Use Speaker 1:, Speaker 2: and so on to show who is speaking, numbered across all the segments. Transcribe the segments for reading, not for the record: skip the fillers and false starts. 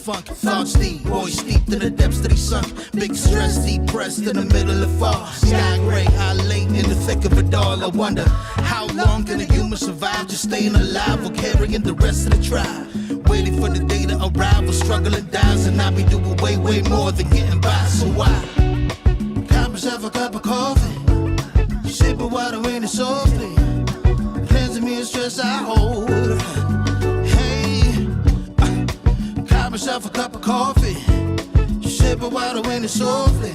Speaker 1: funk. Thoughts deep, boys steeped in the depths that he sunk. Big stress, depressed in the middle of fall. Sky gray, I late in the thick of it all. I wonder, how long can a human survive just staying alive or carrying the rest of the tribe? Waiting for the day to arrive or struggling dies, and I be doing way, way more than getting by. So why? Cop myself a cup of coffee, sip of water in it softly, cleansing me of stress I hold. Hey, cop myself a cup of coffee, sip of water in it softly,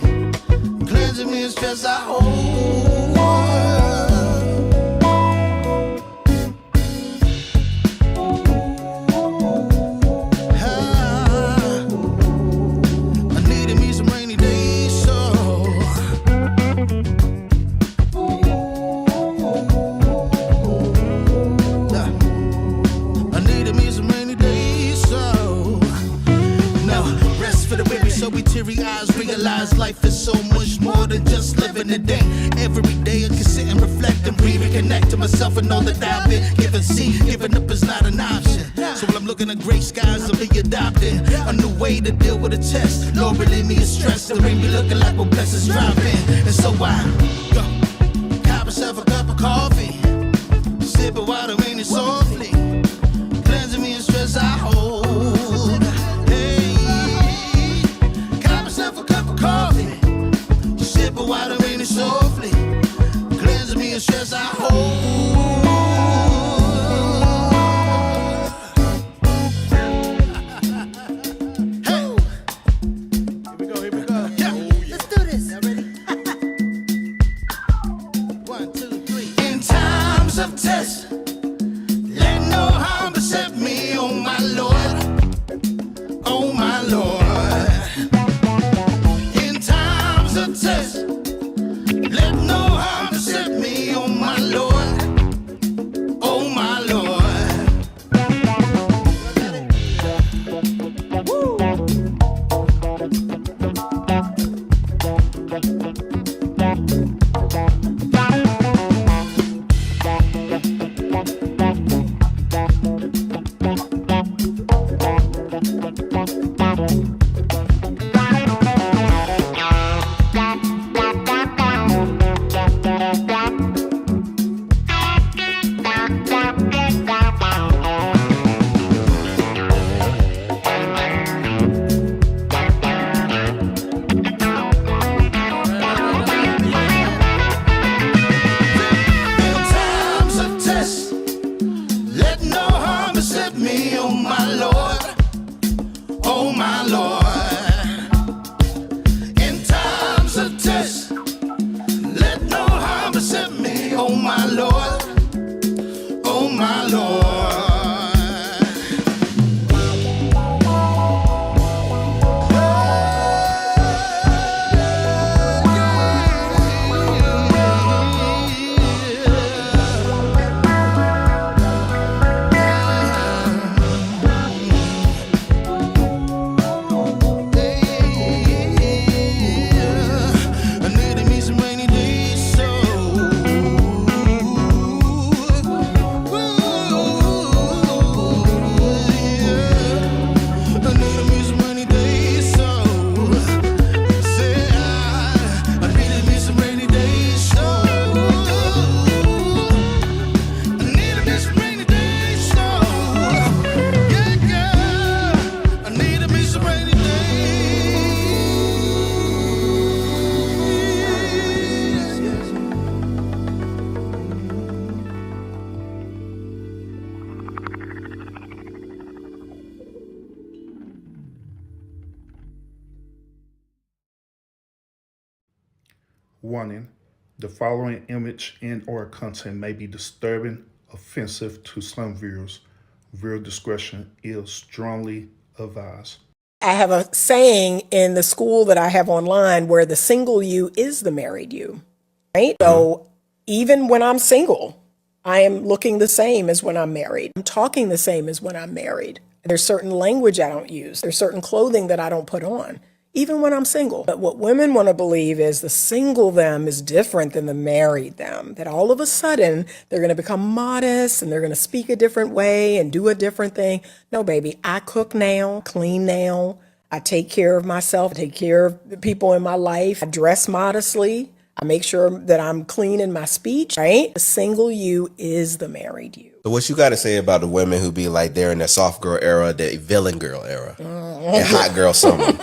Speaker 1: cleansing me of stress I hold. Realize life is so much more than just living a day. Every day I can sit and reflect and breathe and connect to myself and know that I've been given. See, giving up is not an option. So when I'm looking at gray skies, I'll be adopting a new way to deal with a test. Lord, relieve me of stress. The rain be looking like when blessings drop in. And so I go, cop myself a cup of coffee, sip of water in it softly, cleansing me of stress I hold. Water in it softly, cleansing me of stress I hold. Hey, here we go. Yeah. Let's do this. Y'all ready? 1, 2, 3. In times of test, let no harm beset me, oh my Lord, oh my Lord. In times of test, let no harm beset me, oh my Lord, oh my Lord.
Speaker 2: Warning, the following image and/or content may be disturbing, offensive to some viewers. Viewer discretion is strongly advised.
Speaker 3: I have a saying in the school that I have online where the single you is the married you, right? So even when I'm single, I am looking the same as when I'm married. I'm talking the same as when I'm married. There's certain language I don't use. There's certain clothing that I don't put on. even when I'm single. But what women want to believe is the single them is different than the married them, that all of a sudden they're going to become modest and they're going to speak a different way and do a different thing. No, baby, I cook now, clean now. I take care of myself, I take care of the people in my life. I dress modestly. I make sure that I'm clean in my speech, right? The single you is the married you.
Speaker 4: So what you got to say about the women who be like they're in the soft girl era, the villain girl era, and hot girl summer?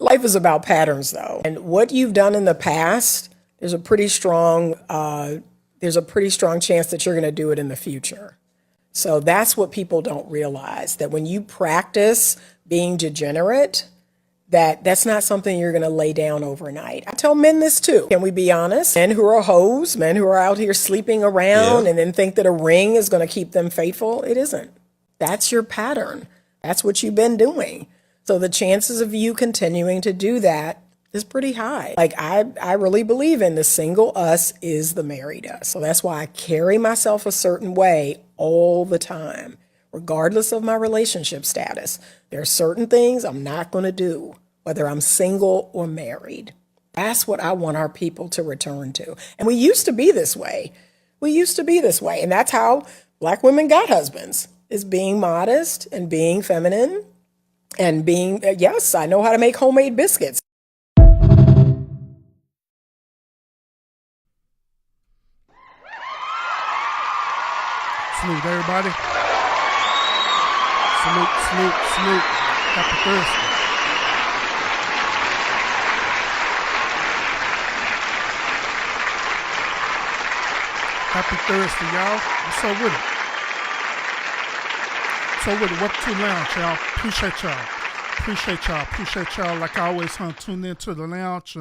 Speaker 3: Life is about patterns, though, and what you've done in the past, there's a pretty strong chance that you're going to do it in the future. So that's what people don't realize, that when you practice being degenerate, that's not something you're going to lay down overnight. I tell men this too. Can we be honest? Men who are hoes, men who are out here sleeping around and then think that a ring is going to keep them faithful. It isn't. That's your pattern. That's what you've been doing. So the chances of you continuing to do that is pretty high. Like I really believe in the single us is the married us. So that's why I carry myself a certain way all the time, regardless of my relationship status. There are certain things I'm not going to do, whether I'm single or married. That's what I want our people to return to. And we used to be this way. And that's how Black women got husbands, is being modest and being feminine and being, yes, I know how to make homemade biscuits.
Speaker 5: Salute, everybody. Salute. Happy Thursday. Happy Thursday, y'all. What's up with it? Welcome to the lounge, y'all. Appreciate y'all. Like I always tune into the lounge.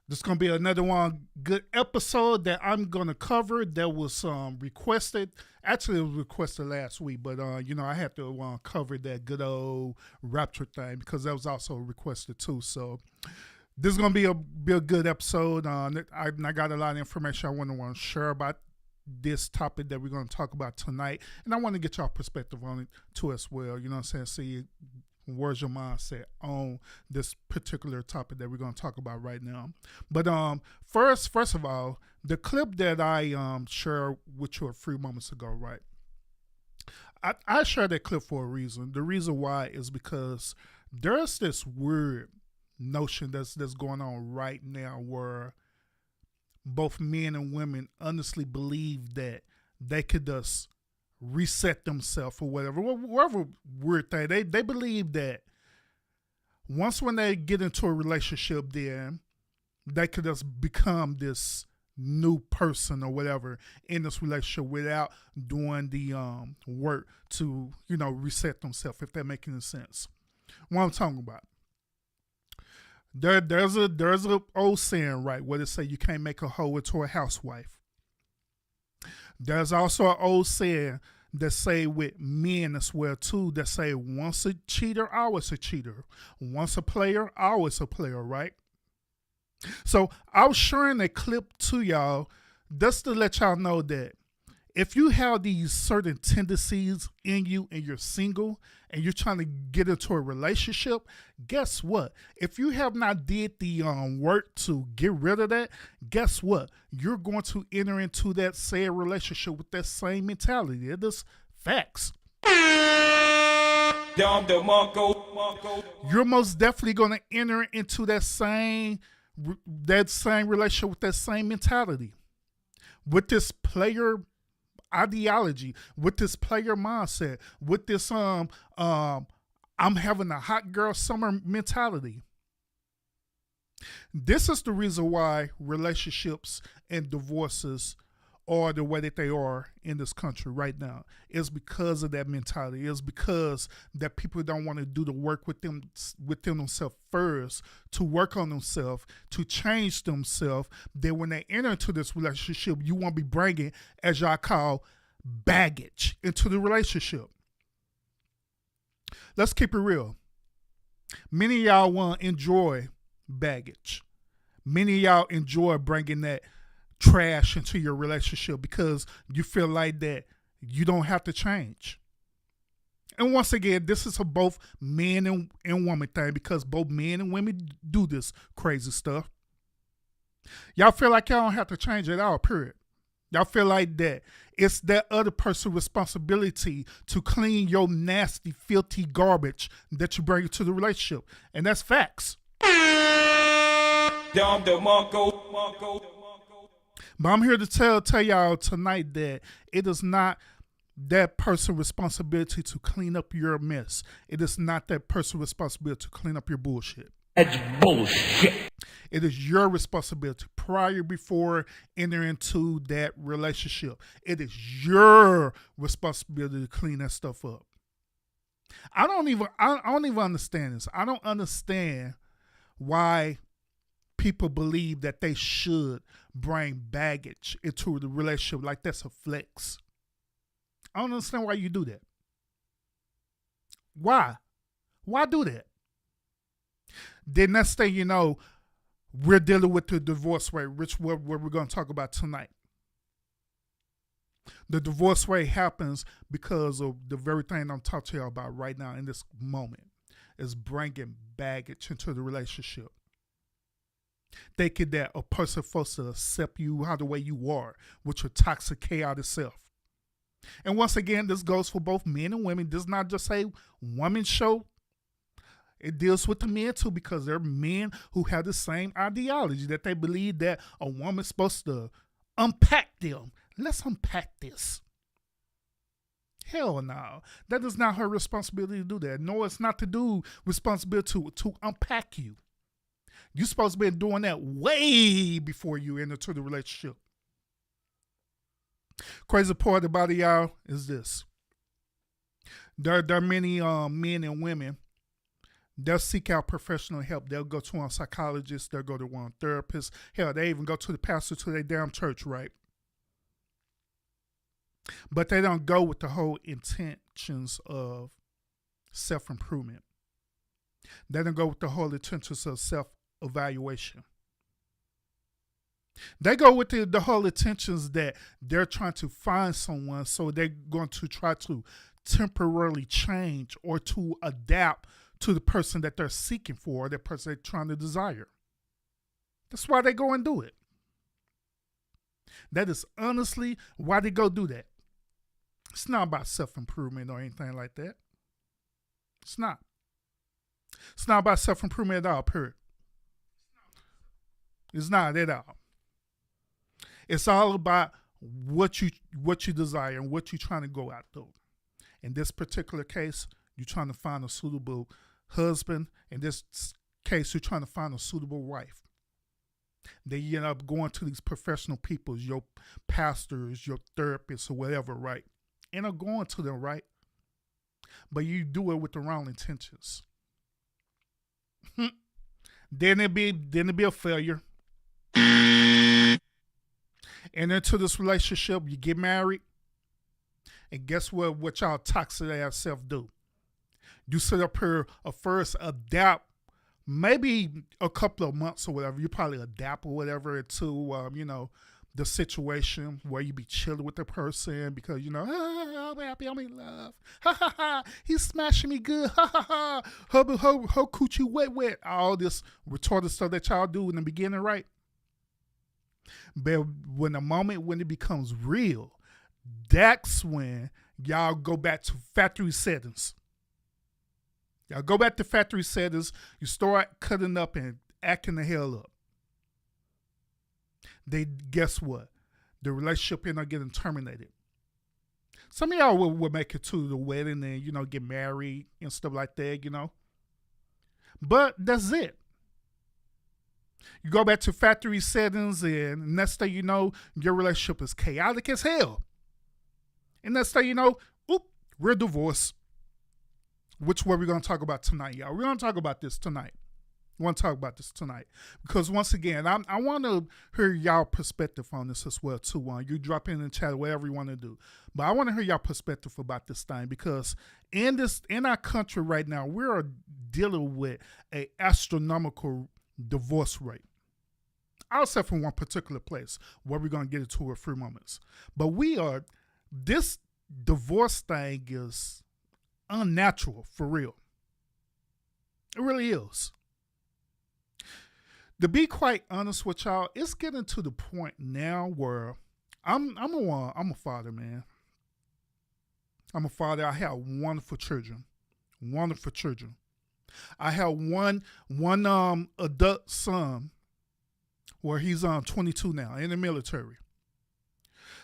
Speaker 5: This is going to be another one good episode that I'm going to cover that was requested. Actually, it was requested last week, but, I had to cover that good old Rapture thing because that was also requested too. So this is going to be a good episode. I got a lot of information I want to share about this topic that we're going to talk about tonight. And I want to get y'all perspective on it too as well. You know what I'm saying? See, where's your mindset on this particular topic that we're going to talk about right now. But first of all, the clip that I shared with you a few moments ago, right? I shared that clip for a reason. The reason why is because there's this weird notion that's going on right now where both men and women honestly believe that they could just reset themselves or whatever weird thing. They believe that once when they get into a relationship, then they could just become this new person or whatever in this relationship without doing the work to, reset themselves, if that makes any sense. What I'm talking about. There's a old saying, right, where they say you can't make a hoe into a housewife. There's also an old saying that say with men as well too, that say once a cheater, always a cheater. Once a player, always a player, right? So I was sharing a clip to y'all just to let y'all know that if you have these certain tendencies in you and you're single and you're trying to get into a relationship, guess what? If you have not did the work to get rid of that, guess what? You're going to enter into that said relationship with that same mentality. It is facts. You're most definitely going to enter into that same relationship with that same mentality, with this player ideology, with this player mindset, with this I'm having a hot girl summer mentality. This is the reason why relationships and divorces are the way that they are in this country right now. It's because of that mentality. It's because that people don't want to do the work within themselves first, to work on themselves, to change themselves. Then when they enter into this relationship, you won't be bringing, as y'all call, baggage into the relationship. Let's keep it real. Many of y'all want to enjoy baggage. Many of y'all enjoy bringing that trash into your relationship because you feel like that you don't have to change. And once again, this is a both men and woman thing because both men and women do this crazy stuff. Y'all feel like y'all don't have to change it out, period. Y'all feel like that it's that other person's responsibility to clean your nasty, filthy garbage that you bring into the relationship. And that's facts. But I'm here to tell y'all tonight that it is not that person's responsibility to clean up your mess. It is not that person's responsibility to clean up your bullshit.
Speaker 6: That's bullshit.
Speaker 5: It is your responsibility before entering into that relationship. It is your responsibility to clean that stuff up. I don't even understand this. I don't understand why people believe that they should bring baggage into the relationship like that's a flex. I don't understand why you do that. Why? Why do that? Then next thing you know, we're dealing with the divorce rate, which what we're going to talk about tonight. The divorce rate happens because of the very thing I'm talking to you about right now in this moment, is bringing baggage into the relationship. Thinking that a person supposed to accept you how the way you are with your toxic, chaotic self. And once again, this goes for both men and women. This is not just a woman's show. It deals with the men too, because there are men who have the same ideology that they believe that a woman's supposed to unpack them. Let's unpack this. Hell no. That is not her responsibility to do that. No, it's not to do responsibility to unpack you. You're supposed to be doing that way before you enter into the relationship. Crazy part about it, y'all, is this. There are many men and women. They'll seek out professional help. They'll go to a psychologist. They'll go to one therapist. Hell, they even go to the pastor to their damn church, right? But they don't go with the whole intentions of self-improvement. They don't go with the whole intentions of self-evaluation. They go with the whole intentions that they're trying to find someone, so they're going to try to temporarily change or to adapt to the person that they're seeking for, or the person they're trying to desire. That's why they go and do it. That is honestly why they go do that. It's not about self-improvement or anything like that. It's not. It's not about self-improvement at all, period. It's not at all. It's all about what you desire and what you're trying to go after. In this particular case, you're trying to find a suitable husband. In this case, you're trying to find a suitable wife. Then you end up going to these professional people, your pastors, your therapists, or whatever, right? And are going to them, right? But you do it with the wrong intentions. Then it be a failure. And into this relationship, you get married. And guess what y'all toxic ass self do? You sit up here first adapt, maybe a couple of months or whatever. You probably adapt or whatever to, the situation where you be chilling with the person because, I'm happy, I'm in love. Ha ha ha, he's smashing me good. Ha ha ha, her coochie wet. All this retarded stuff that y'all do in the beginning, right? But when it becomes real, that's when y'all go back to factory settings. Y'all go back to factory settings. You start cutting up and acting the hell up. Guess what? The relationship ended up getting terminated. Some of y'all will make it to the wedding and, get married and stuff like that, But that's it. You go back to factory settings and next thing you know, your relationship is chaotic as hell. And next thing you know, we're divorced. Which what we're going to talk about tonight, y'all. We're going to talk about this tonight. Because once again, I want to hear y'all perspective on this as well too. You drop in the chat, whatever you want to do. But I want to hear y'all perspective about this thing because in our country right now, we're dealing with an astronomical divorce rate. I'll say from one particular place where we're going to get into in a few moments. But this divorce thing is unnatural, for real. It really is. To be quite honest with y'all, it's getting to the point now where I'm a father, man. I'm a father. I have wonderful children. Wonderful children. I have one adult son where he's 22 now in the military.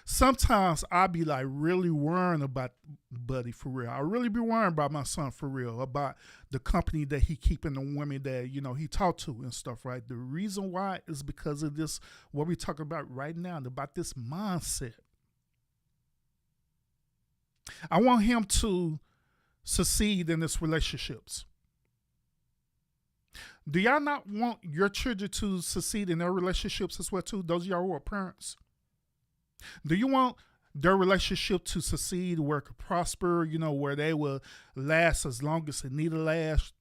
Speaker 5: Sometimes I be like really worrying about Buddy, for real. I really be worrying about my son, for real, about the company that he keep and the women that, he talk to and stuff, right? The reason why is because of this, what we talking about right now, about this mindset. I want him to succeed in his relationships. Do y'all not want your children to succeed in their relationships as well too? Those of y'all who are parents. Do you want their relationship to succeed, where it could prosper, where they will last as long as they need to last,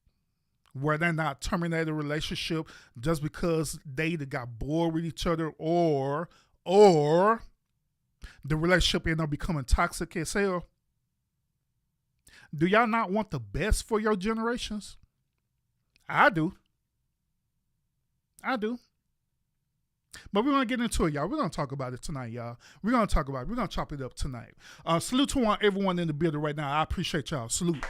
Speaker 5: where they're not terminating a relationship just because they either got bored with each other or the relationship ended up becoming toxic as hell? Do y'all not want the best for your generations? I do. But we're going to get into it, y'all. We're going to talk about it tonight, y'all. We're going to talk about it. We're going to chop it up tonight. Salute to everyone in the building right now. I appreciate y'all. Salute.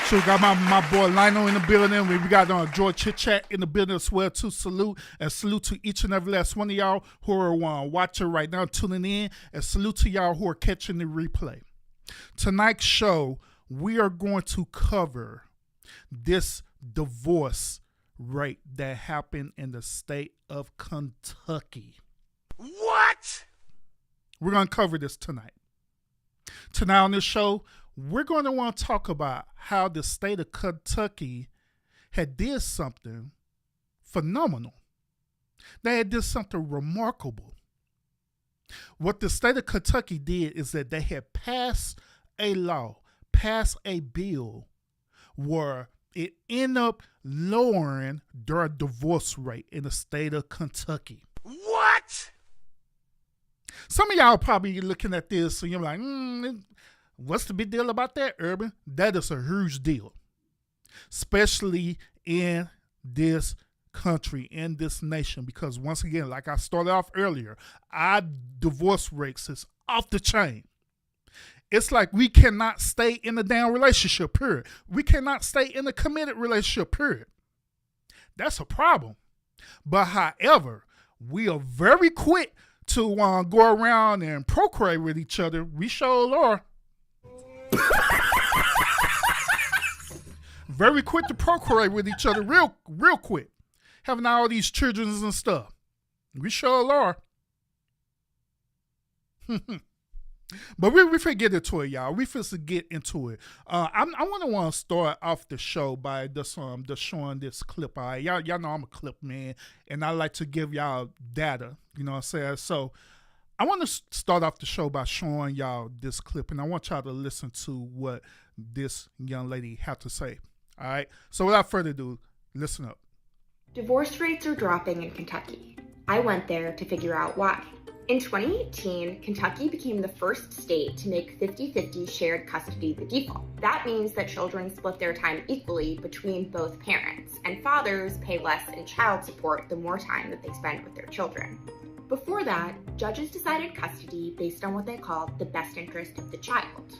Speaker 5: So we got my boy Lionel in the building. We got George Chit Chat in the building as well too. Salute. And salute to each and every last one of y'all who are watching right now, tuning in. And salute to y'all who are catching the replay. Tonight's show, we are going to cover this divorce rate that happened in the state of Kentucky.
Speaker 1: What?
Speaker 5: We're going to cover this tonight. Tonight on this show, we're going to want to talk about how the state of Kentucky had did something phenomenal. They had did something remarkable. What the state of Kentucky did is that they had passed a law, passed a bill where it ended up lowering their divorce rate in the state of Kentucky.
Speaker 1: What?
Speaker 5: Some of y'all probably looking at this and you're like, what's the big deal about that, Urban? That is a huge deal, especially in this country, in this nation, because once again, like I started off earlier, our divorce rates is off the chain. It's like we cannot stay in a damn relationship, period. We cannot stay in a committed relationship, period. That's a problem. But however, we are very quick to go around and procreate with each other. We sure are. Very quick to procreate with each other, real quick. Having all these children and stuff. We sure are. But we finna get into it, y'all. We finna get into it. I want to start off the show by just showing this clip. All right, y'all know I'm a clip man, and I like to give y'all data. You know what I'm saying? So I want to start off the show by showing y'all this clip, and I want y'all to listen to what this young lady had to say. All right. So without further ado, listen up.
Speaker 6: Divorce rates are dropping in Kentucky. I went there to figure out why. In 2018, Kentucky became the first state to make 50-50 shared custody the default. That means that children split their time equally between both parents, and fathers pay less in child support the more time that they spend with their children. Before that, judges decided custody based on what they called the best interest of the child.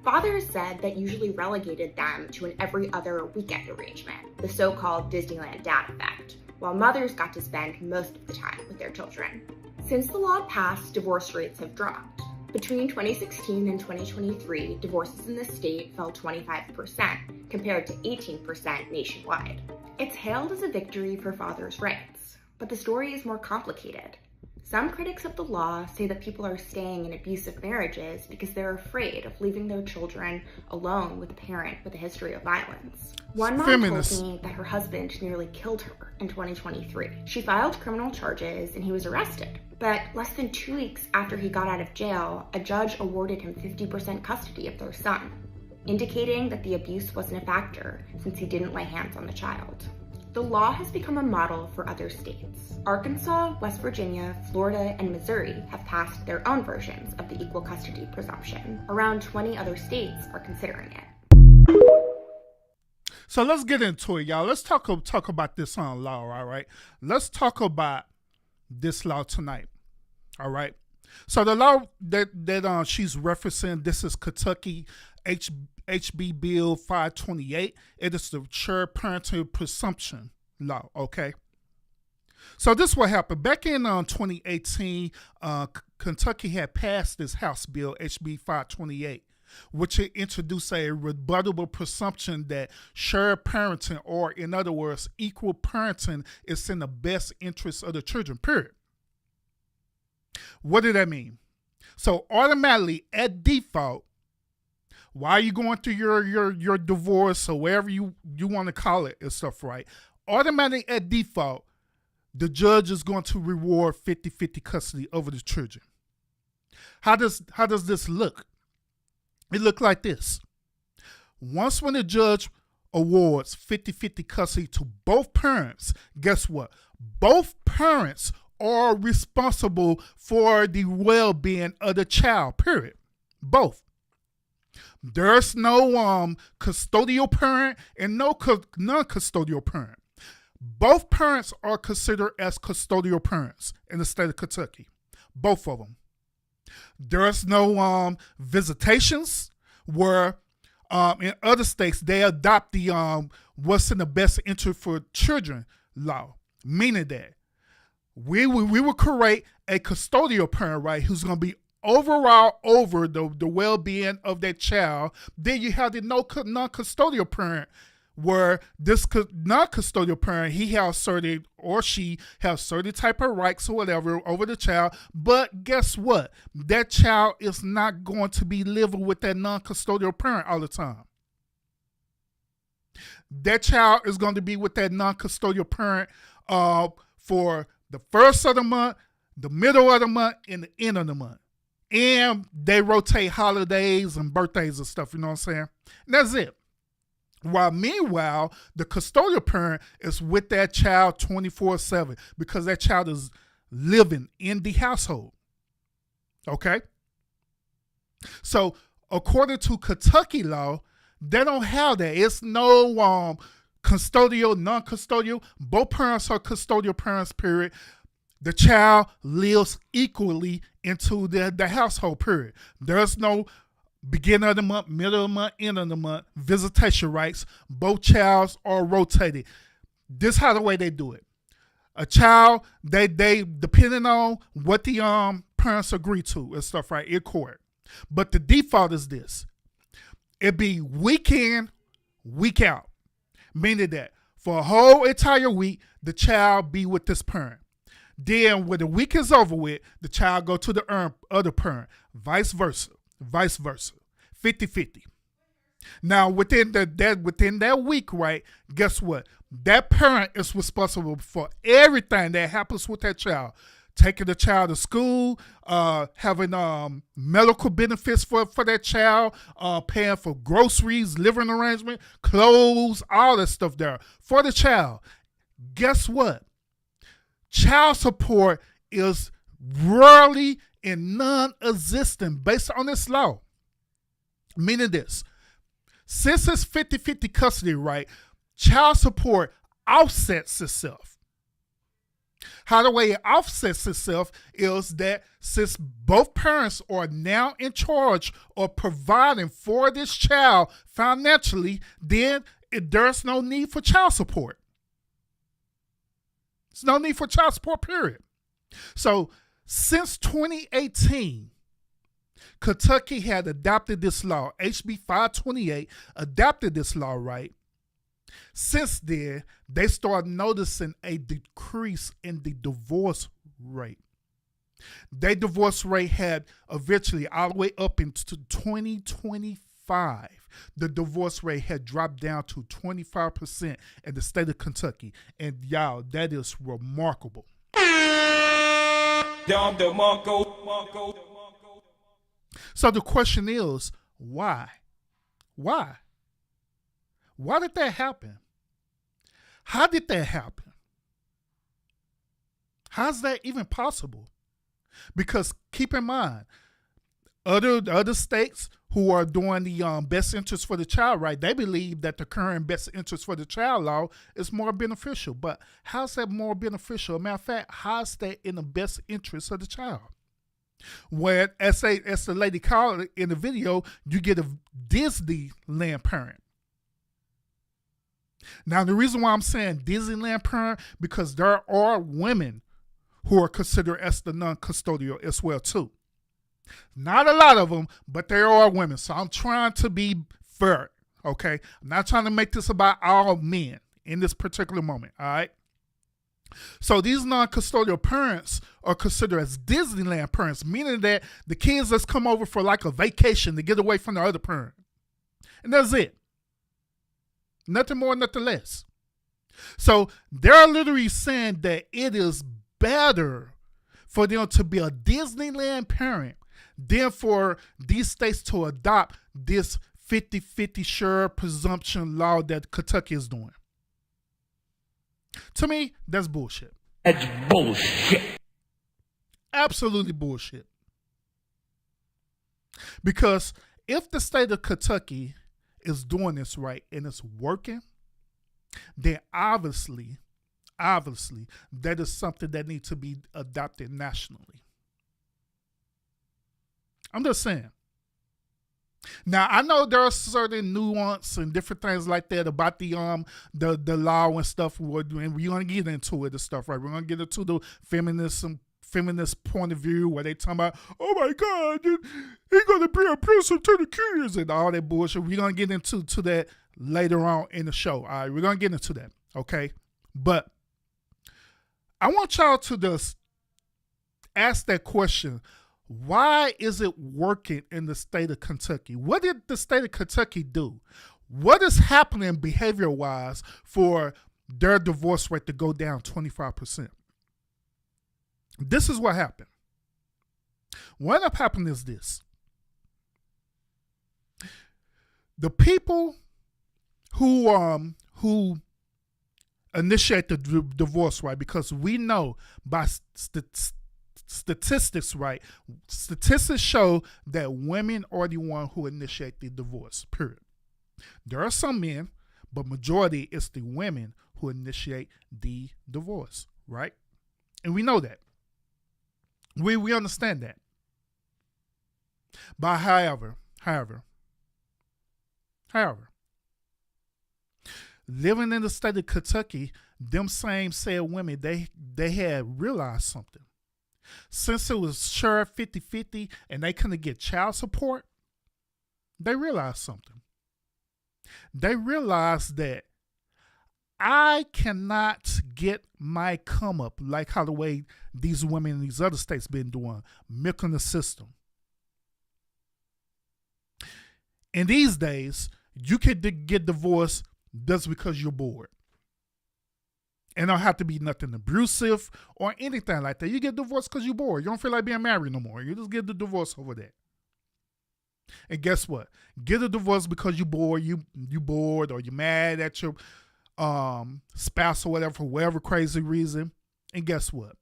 Speaker 6: Fathers said that usually relegated them to an every other weekend arrangement, the so-called Disneyland dad effect, while mothers got to spend most of the time with their children. Since the law passed, divorce rates have dropped. Between 2016 and 2023, divorces in the state fell 25%, compared to 18% nationwide. It's hailed as a victory for fathers' rights, but the story is more complicated. Some critics of the law say that people are staying in abusive marriages because they're afraid of leaving their children alone with a parent with a history of violence. One mom told me that her husband nearly killed her in 2023. She filed criminal charges and he was arrested. But less than 2 weeks after he got out of jail, a judge awarded him 50% custody of their son, indicating that the abuse wasn't a factor since he didn't lay hands on the child. The law has become a model for other states. Arkansas, West Virginia, Florida, and Missouri have passed their own versions of the equal custody presumption. Around 20 other states are considering it.
Speaker 5: So let's get into it, y'all. Let's talk about this law, all right? Let's talk about this law tonight, all right? So the law that she's referencing, this is Kentucky HB Bill 528. It is the shared parental presumption law, okay? So this is what happened. Back in 2018, Kentucky had passed this House Bill, HB 528, which introduced a rebuttable presumption that shared parenting, or in other words, equal parenting, is in the best interest of the children, period. What did that mean? So automatically, at default, while you're going through your divorce or whatever you want to call it and stuff, right? Automatically, at default, the judge is going to reward 50-50 custody over the children. How does this look? It looked like this. Once when the judge awards 50-50 custody to both parents, guess what? Both parents are responsible for the well-being of the child, period. Both. There's no custodial parent and no non-custodial parent. Both parents are considered as custodial parents in the state of Kentucky. Both of them. There's no visitations, where in other states they adopt the what's in the best interest for children law, meaning that we will create a custodial parent, right, who's going to be overall over the well-being of that child. Then you have the non-custodial parent, where this non-custodial parent, he has certain, or she has certain type of rights or whatever over the child. But guess what? That child is not going to be living with that non-custodial parent all the time. That child is going to be with that non-custodial parent for the first of the month, the middle of the month, and the end of the month. And they rotate holidays and birthdays and stuff, you know what I'm saying? And that's it. While meanwhile, the custodial parent is with that child 24/7 because that child is living in the household. Okay? So according to Kentucky law, they don't have that. It's no custodial, non-custodial. Both parents are custodial parents, period. The child lives equally into the household, period. There's no beginning of the month, middle of the month, end of the month, visitation rights. Both childs are rotated. This is how the way they do it. A child, they depending on what the parents agree to and stuff, right, in court. But the default is this. It be week in, week out. Meaning that for a whole entire week, the child be with this parent. Then when the week is over with, the child go to the other parent. Vice versa. 50-50. Now within that week, right, guess what? That parent is responsible for everything that happens with that child. Taking the child to school, having medical benefits for that child, paying for groceries, living arrangement, clothes, all that stuff there for the child. Guess what? Child support is rarely and non-existent based on this law. Meaning this, since it's 50-50 custody, right, child support offsets itself. How the way it offsets itself is that since both parents are now in charge of providing for this child financially, then there's no need for child support. There's no need for child support, period. So since 2018, Kentucky had adopted this law, HB 528, adopted this law, right? Since then, they started noticing a decrease in the divorce rate. Their divorce rate had eventually, all the way up into 2025, the divorce rate had dropped down to 25% in the state of Kentucky. And y'all, that is remarkable. So the question is, why? Why did that happen? How did that happen? How's that even possible? Because keep in mind, other states who are doing the best interest for the child right, they believe that the current best interest for the child law is more beneficial. But how's that more beneficial? Matter of fact, how's that in the best interest of the child? Where, as the lady called it in the video, you get a Disneyland parent. Now, the reason why I'm saying Disneyland parent, because there are women who are considered as the non-custodial as well too. Not a lot of them, but there are women. So I'm trying to be fair, okay? I'm not trying to make this about all men in this particular moment, all right? So these non-custodial parents are considered as Disneyland parents, meaning that the kids just come over for like a vacation to get away from the other parent. And that's it. Nothing more, nothing less. So they're literally saying that it is better for them to be a Disneyland parent than for these states to adopt this 50-50 share presumption law that Kentucky is doing. To me, that's bullshit.
Speaker 7: That's bullshit.
Speaker 5: Absolutely bullshit. Because if the state of Kentucky is doing this right and it's working, then obviously, that is something that needs to be adopted nationally. I'm just saying. Now, I know there are certain nuance and different things like that about the law and stuff, and we're going to get into it and stuff, right? We're going to get into the feminist point of view where they talking about, oh my God, he's going to be a prison to the kids and all that bullshit. We're going to get into that later on in the show, all right? We're going to get into that, okay? But I want y'all to just ask that question. Why is it working in the state of Kentucky? What did the state of Kentucky do? What is happening behavior-wise for their divorce rate to go down 25%? This is what happened. What ended up happening is this. The people who initiate the divorce, right? Because we know by statistics, right? Statistics show that women are the one who initiate the divorce, period. There are some men, but majority is the women who initiate the divorce, right? And we know that. We understand that. But however, living in the state of Kentucky, them same said women, they had realized something. Since it was shared 50-50 and they couldn't get child support, they realized something. They realized that I cannot get my come up like how the way these women in these other states been doing, milking the system. In these days, you can get divorced just because you're bored. And don't have to be nothing abusive or anything like that. You get divorced because you're bored. You don't feel like being married no more. You just get the divorce over that. And guess what? Get a divorce because you're bored. You bored or you're mad at your spouse or whatever for whatever crazy reason. And guess what?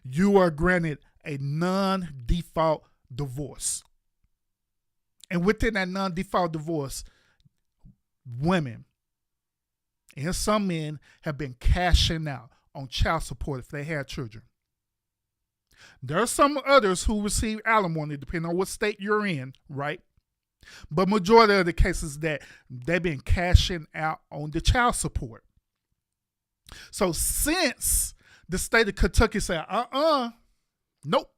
Speaker 5: You are granted a non-default divorce. And within that non-default divorce, women and some men have been cashing out on child support if they had children. There are some others who receive alimony, depending on what state you're in, right? But majority of the cases that they've been cashing out on the child support. So since the state of Kentucky said, nope,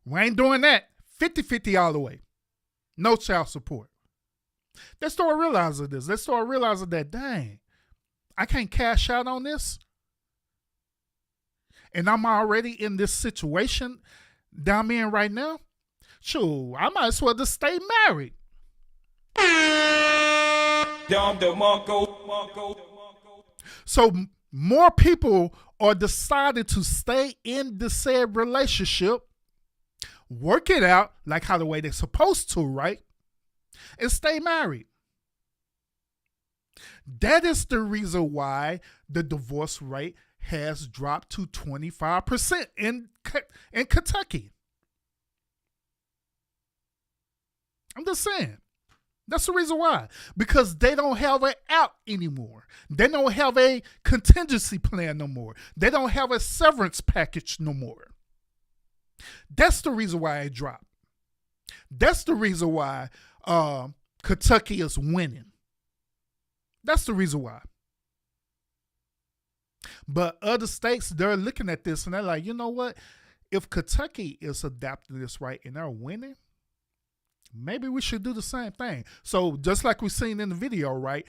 Speaker 5: we ain't doing that, 50-50 all the way. No child support. They start realizing this. They start realizing that, dang, I can't cash out on this. And I'm already in this situation that I'm in right now. Sure, I might as well just stay married. So more people are deciding to stay in the said relationship, work it out like how the way they're supposed to, right? And stay married. That is the reason why the divorce rate has dropped to 25% in Kentucky. I'm just saying. That's the reason why. Because they don't have an out anymore. They don't have a contingency plan no more. They don't have a severance package no more. That's the reason why it dropped. That's the reason why Kentucky is winning. That's the reason why. But other states, they're looking at this and they're like, you know what? If Kentucky is adapting this right and they're winning, maybe we should do the same thing. So just like we've seen in the video, right?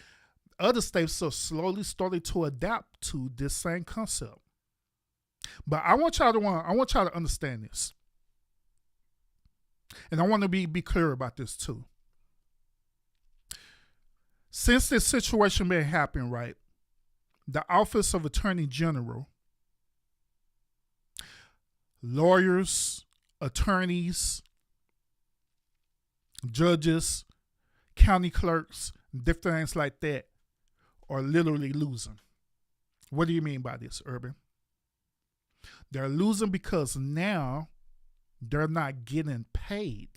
Speaker 5: Other states are slowly starting to adapt to this same concept. But I want y'all to understand this. And I want to be clear about this too. Since this situation been happening, right? The Office of Attorney General, lawyers, attorneys, judges, county clerks, different things like that are literally losing. What do you mean by this, Urban? They're losing because now they're not getting paid.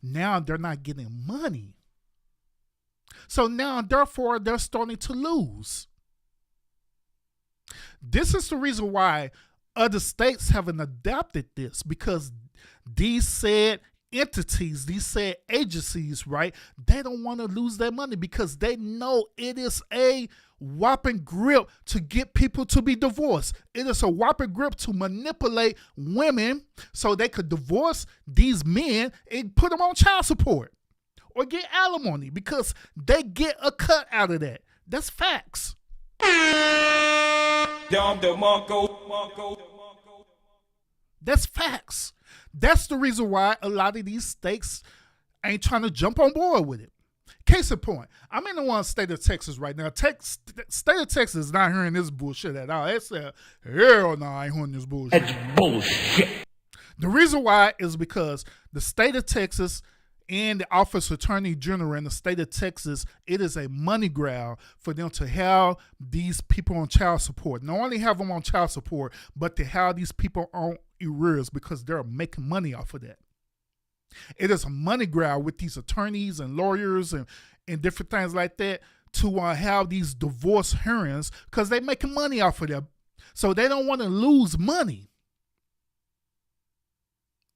Speaker 5: Now they're not getting money. So now, therefore, they're starting to lose. This is the reason why other states haven't adapted this, because these said entities, these said agencies, right, they don't want to lose their money because they know it is a whopping grip to get people to be divorced. It is a whopping grip to manipulate women so they could divorce these men and put them on child support or get alimony because they get a cut out of that. That's facts. That's facts. That's the reason why a lot of these states ain't trying to jump on board with it. Case in point, I'm in the one state of Texas right now. State of Texas is not hearing this bullshit at all. They said, hell no, I ain't hearing this bullshit.
Speaker 7: That's bullshit.
Speaker 5: The reason why is because the state of Texas and the Office of Attorney General in the state of Texas, it is a money grab for them to have these people on child support. Not only have them on child support, but to have these people on arrears because they're making money off of that. It is a money grab with these attorneys and lawyers and different things like that to have these divorce hearings because they're making money off of them. So they don't want to lose money.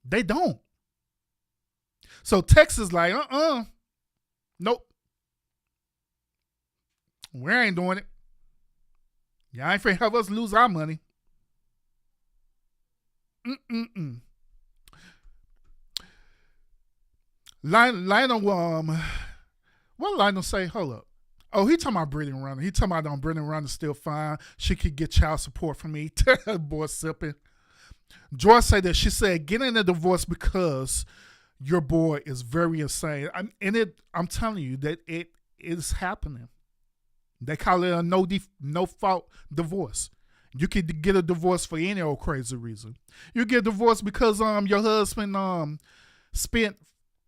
Speaker 5: They don't. So Texas like, nope. We ain't doing it. Y'all ain't finna have us lose our money. Lionel, what Lionel say? Hold up. Oh, he talking about Brittany Renner. He talking about Brittany Renner still fine. She could get child support from me. Boy sipping. Joy said that she said getting a divorce because your boy is very insane. I'm telling you that it is happening. They call it a no fault divorce. You could get a divorce for any old crazy reason. You get a divorce because your husband spent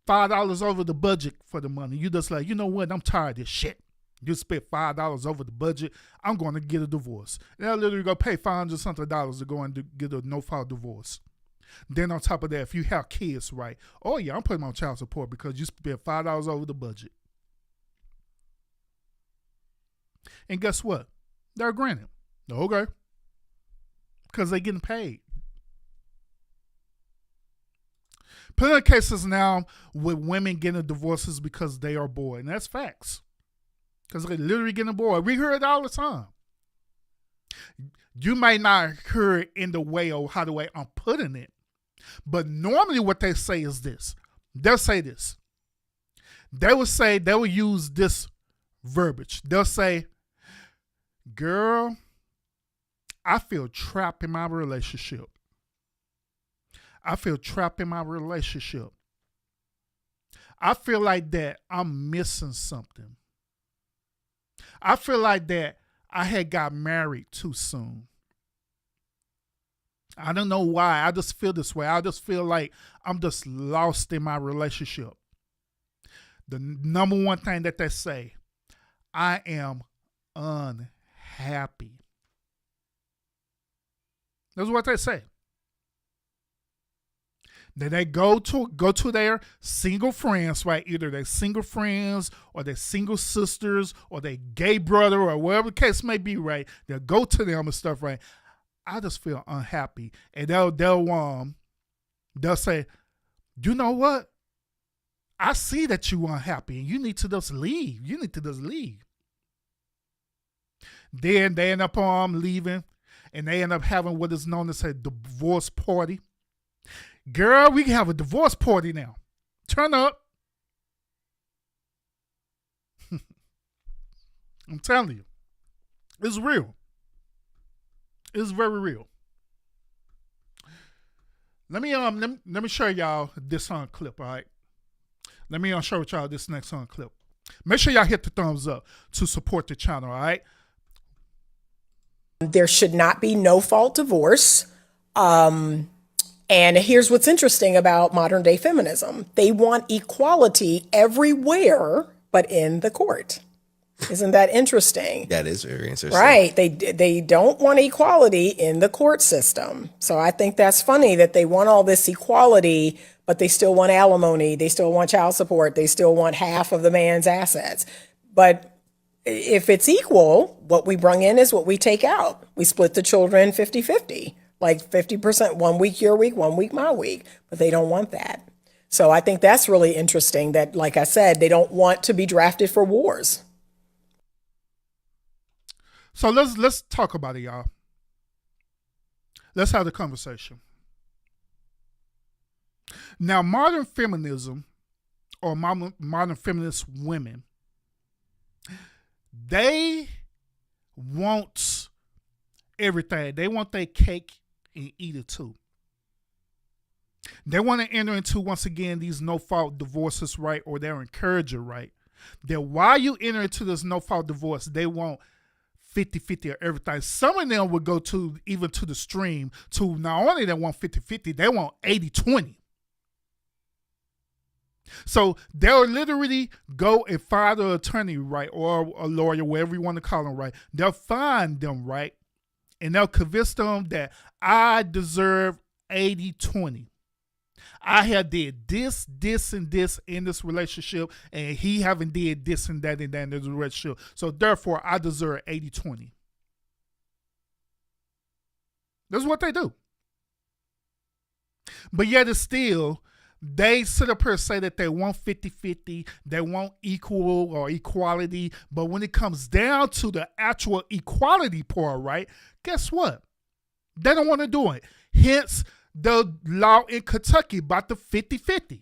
Speaker 5: $5 over the budget for the money. You just like, you know what? I'm tired of this shit. You spent $5 over the budget. I'm going to get a divorce. And I literally go pay $500-something to go and get a no-fault divorce. Then on top of that, if you have kids, right? Oh yeah, I'm putting them on child support because you spent $5 over the budget. And guess what? They're granted. Okay. Because they're getting paid. Plenty of cases now with women getting divorces because they are bored. And that's facts. Because they're literally getting bored. We hear it all the time. You may not hear it in the way or how the way I'm putting it. But normally what they say is this. They'll say this. They will use this verbiage. They'll say, girl, I feel trapped in my relationship. I feel trapped in my relationship. I feel like that I'm missing something. I feel like that I had got married too soon. I don't know why. I just feel this way. I just feel like I'm just lost in my relationship. The number one thing that they say, I am unhappy. That's what they say. Then they go to their single friends, right? Either their single friends or their single sisters or their gay brother or whatever the case may be, right? They'll go to them and stuff, right? I just feel unhappy. And they'll say, you know what? I see that you unhappy and you need to just leave. You need to just leave. Then they end up leaving and they end up having what is known as a divorce party. Girl, we can have a divorce party now. Turn up. I'm telling you. It's real. It's very real. Let me show y'all this clip, all right? Let me show y'all this next clip. Make sure y'all hit the thumbs up to support the channel, all right?
Speaker 3: There should not be no-fault divorce. And here's what's interesting about modern day feminism. They want equality everywhere but in the court. Isn't that interesting?
Speaker 4: That is very interesting.
Speaker 3: Right. They don't want equality in the court system. So I think that's funny that they want all this equality, but they still want alimony. They still want child support. They still want half of the man's assets. But if it's equal, what we bring in is what we take out. We split the children 50-50. Like 50%, 1 week your week, 1 week my week, but they don't want that. So I think that's really interesting that, like I said, they don't want to be drafted for wars.
Speaker 5: So let's talk about it, y'all. Let's have the conversation. Now, modern feminism or modern feminist women, they want everything. They want their cake and eat it too. They want to enter into, once again, these no-fault divorces, right? Or they're encouraging, right? That while you enter into this no-fault divorce, they want 50-50 or everything. Some of them would go to even to the stream to not only they want 50-50, they want 80-20. So they'll literally go and find an attorney, right? Or a lawyer, whatever you want to call them, right? They'll find them, right? And they'll convince them that I deserve 80-20. I have did this, and this in this relationship, and he haven't did this and that in this relationship. So therefore, I deserve 80-20. That's what they do. But yet it's still, they sit up here and say that they want 50-50, they want equal or equality, but when it comes down to the actual equality part, right, guess what? They don't want to do it. Hence, the law in Kentucky about the 50-50.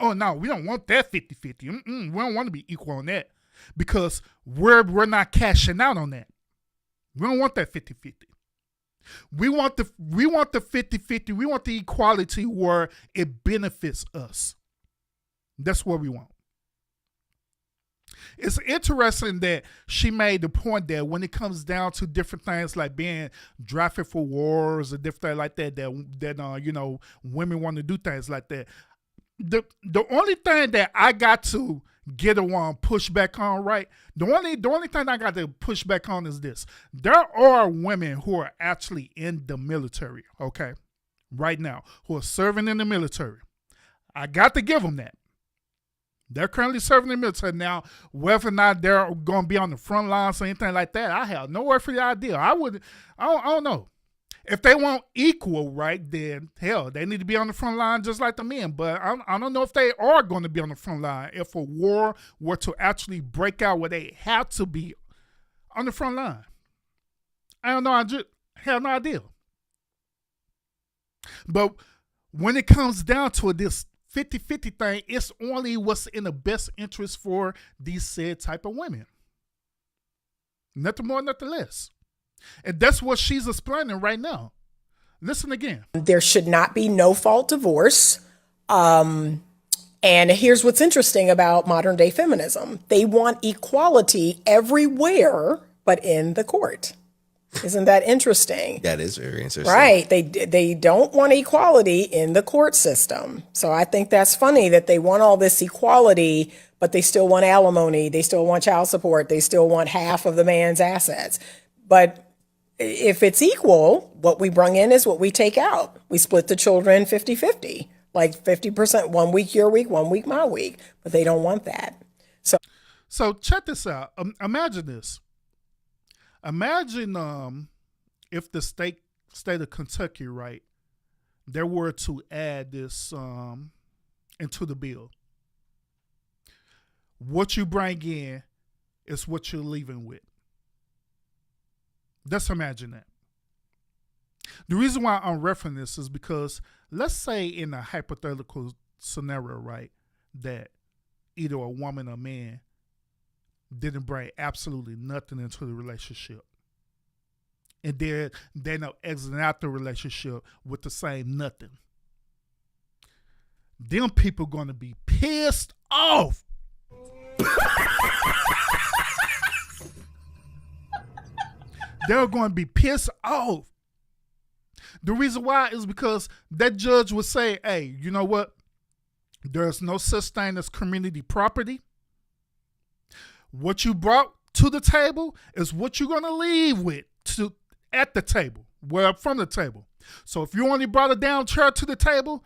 Speaker 5: Oh, no, we don't want that 50-50. We don't want to be equal on that because we're not cashing out on that. We don't want that 50-50. We want the 50-50. We want the equality where it benefits us. That's what we want. It's interesting that she made the point that when it comes down to different things like being drafted for wars or different things like that you know, women want to do things like that. The only thing that I got to get on push back on, right? The only thing I got to push back on is this. There are women who are actually in the military, okay, right now, who are serving in the military. I got to give them that. They're currently serving in the military. Now, whether or not they're going to be on the front lines or anything like that, I have no earthly idea. I don't know. If they want equal, right, then hell, they need to be on the front line just like the men. But I don't know if they are going to be on the front line. If a war were to actually break out where they have to be on the front line, I don't know. I just have no idea. But when it comes down to this 50-50 thing, it's only what's in the best interest for these said type of women. Nothing more, nothing less. And that's what she's explaining right now. Listen again.
Speaker 3: There should not be no-fault divorce. And here's what's interesting about modern day feminism. They want equality everywhere but in the court. Isn't that interesting?
Speaker 4: That is very interesting.
Speaker 3: Right. They don't want equality in the court system. So I think that's funny that they want all this equality, but they still want alimony, they still want child support, they still want half of the man's assets. But if it's equal, what we bring in is what we take out. We split the children 50-50, like 50%, 1 week your week, 1 week my week, but they don't want that.
Speaker 5: So check this out. Imagine this. Imagine if the state of Kentucky, right, they were to add this into the bill. What you bring in is what you're leaving with. Let's imagine that. The reason why I'm referencing this is because let's say in a hypothetical scenario, right, that either a woman or man didn't bring absolutely nothing into the relationship. And they end up exiting out the relationship with the same nothing. Them people going to be pissed off. They're going to be pissed off. The reason why is because that judge would say, hey, you know what? There's no such thing as community property. What you brought to the table is what you're going to leave with at the table, from the table. So if you only brought a down chair to the table,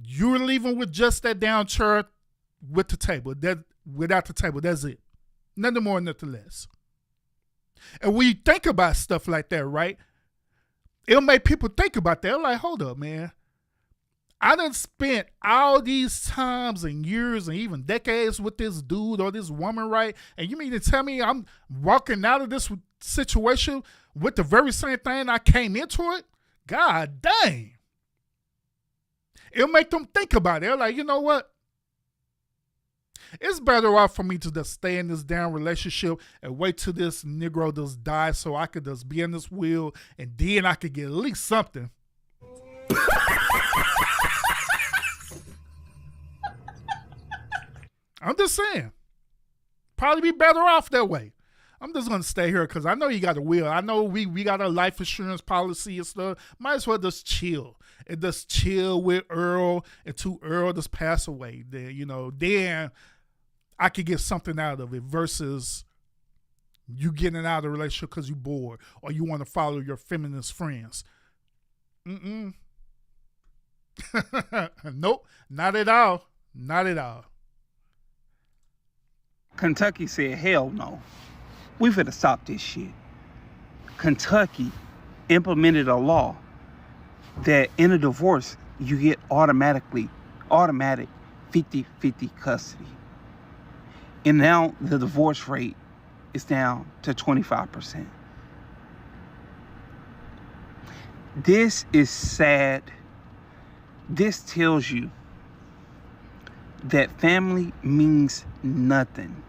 Speaker 5: you're leaving with just that down chair with the table. Without the table, that's it. Nothing more, nothing less. And when you think about stuff like that, right, it'll make people think about that. They're like, hold up, man. I done spent all these times and years and even decades with this dude or this woman, right? And you mean to tell me I'm walking out of this situation with the very same thing I came into it? God dang. It'll make them think about it. They're like, you know what? It's better off for me to just stay in this damn relationship and wait till this Negro just dies so I could just be in this wheel and then I could get at least something. I'm just saying. Probably be better off that way. I'm just going to stay here because I know you got a will. I know we got a life insurance policy and stuff. Might as well just chill. And just chill with Earl until Earl just pass away. Then I could get something out of it versus you getting out of the relationship because you're bored or you want to follow your feminist friends. Nope. Not at all. Not at all.
Speaker 8: Kentucky said, hell no. We finna stop this shit. Kentucky implemented a law that in a divorce, you get automatic 50-50 custody. And now the divorce rate is down to 25%. This is sad. This tells you that family means nothing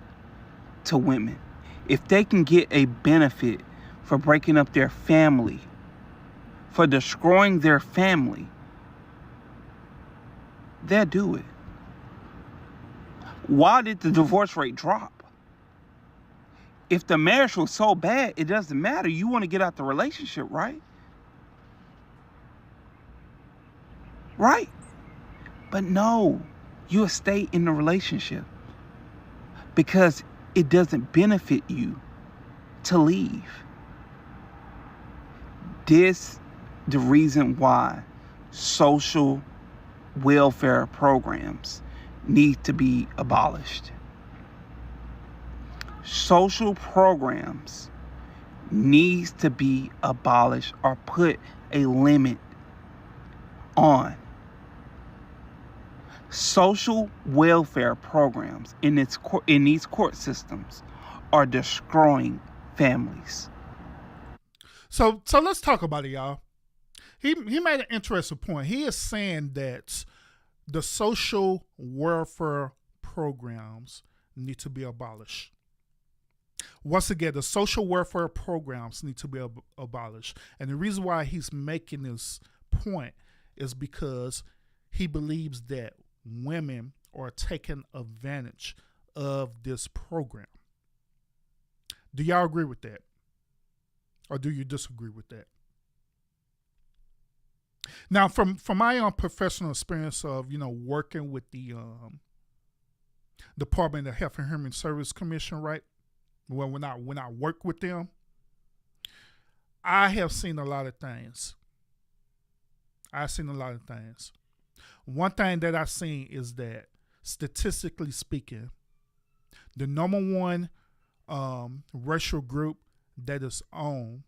Speaker 8: to women. If they can get a benefit for breaking up their family, for destroying their family, they'll do it. Why did the divorce rate drop? If the marriage was so bad, it doesn't matter. You want to get out the relationship, right? Right? But no, you'll stay in the relationship because it doesn't benefit you to leave. This the reason why social welfare programs need to be abolished. Social programs needs to be abolished or put a limit on. Social welfare programs in these court systems are destroying families.
Speaker 5: So let's talk about it, y'all. He made an interesting point. He is saying that the social welfare programs need to be abolished. Once again, the social welfare programs need to be abolished. And the reason why he's making this point is because he believes that women are taking advantage of this program. Do y'all agree with that? Or do you disagree with that? Now, from my own professional experience of, working with the Department of Health and Human Service Commission, right? Well, when I work with them, I have seen a lot of things. One thing that I've seen is that, statistically speaking, the number one racial group that is on